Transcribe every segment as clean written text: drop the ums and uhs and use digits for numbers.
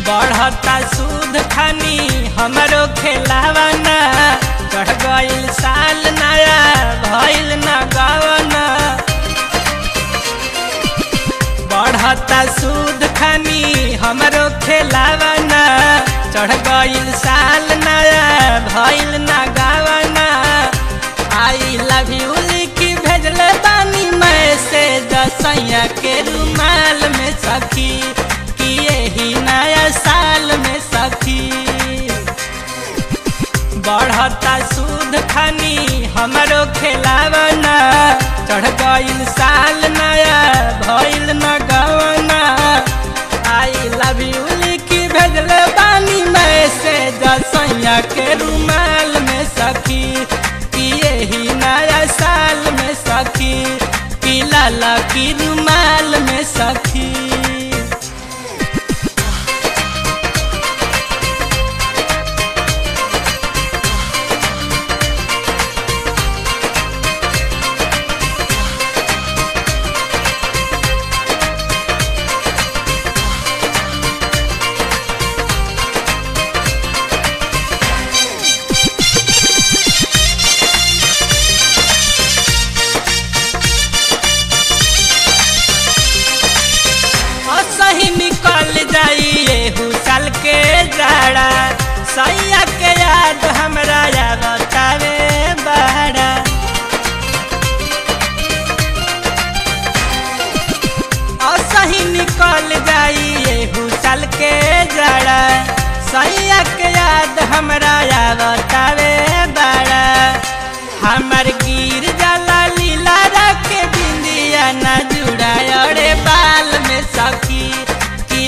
बढ़ता सूद खानी हमरो खेलावाना, चढ़ गइल साल नया भइल न गवना। बढ़ता सूद खानी हमरो खेलावाना, चढ़ गइल साल नया भइल न गवना। आई लव यू लिखी भेजले बानी मैसेज सैया के रुमाल में सखी, यही नया साल में सखी। बढ़ता सूद खानी हमरो खेलावना, चढ़ गइल साल नया भइल न गवना। आई लव यू लिखी भेजले बानी मैसेज सैया के रुमाल में सखी, यही नया साल में सखी, लाला की रुमाल में सखी। साल के जाड़ा सैया के याद हमरा बतावे बड़ा। असही निकल जाई एहू साल के जाड़ा, सैया के याद हमरा बतावे बड़ा। हमर गिर जाला लीला रखे बिंदिया न जुड़ा अरे बाल में सखी,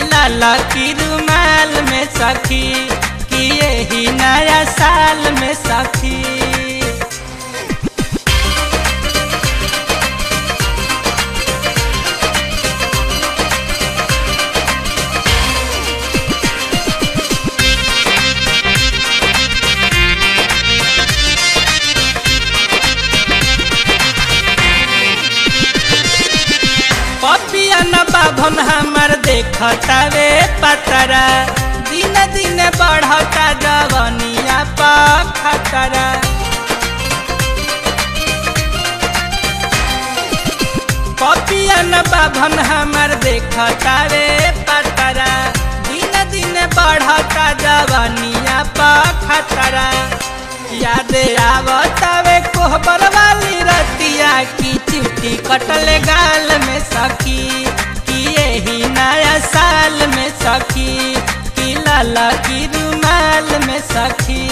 लाला की रुमाल में सखी, यही नया साल में सखी। पपिया न बाभन हमर देखतावे पतरा, दिन दिन बढ़ता जवनिया पा खतरा। पपिया न बाभन हमर देखतावे पतरा, दिन दिन बढ़ता जवनिया पा खतरा। याद आवतावे कोहबर वाली रतिया की चिट्ठी कटले गाल में सखी, यही नया साल में सखी, लाला की रुमाल में सखी।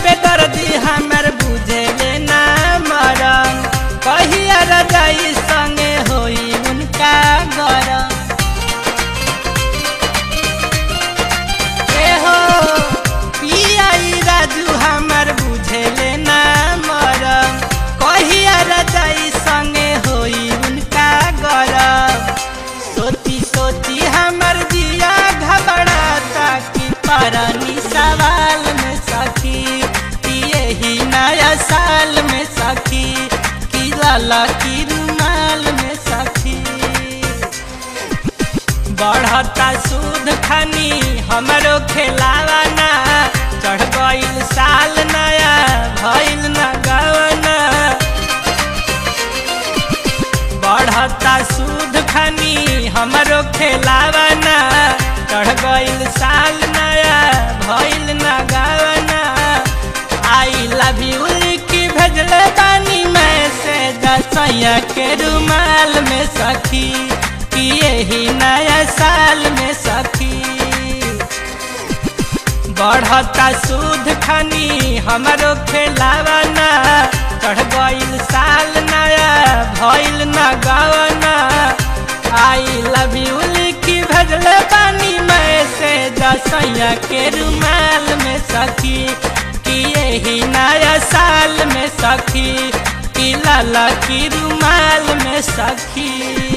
बेदर्दी हमर बुझे लेना मरम, कहिया रजाई संगे होई उनका गरम। हो पिया राजू हमर बुझे लेना मरम, कहिया रजाई संगे होई उनका गरम। सोची सोची हमर जिया घबराता कि परनी सवाल में सखी, यही नया साल में सखी, लाला की रुमाल में सखी। बढ़ता सूद खानी हमरो खेलावाना, चढ़ गइल साल नया भइल न गवना। बढ़ता सूद खानी हमरो खेलावाना, चढ़ गइल साल नया भइल न गवना। आई लव यू लिखी भेजले बानी मैसेज सैया के रुमाल में सखी कि यही नया साल में सखी। बढ़ता सूद खानी हमरो खेलावना, चढ़ गइल साल नया भइल न गवना। आई लव यू लिखी भेजले बानी मैसेज सैया के रुमाल में सखी कि यही नया साल में सखी कि लाला की रुमाल में सखी।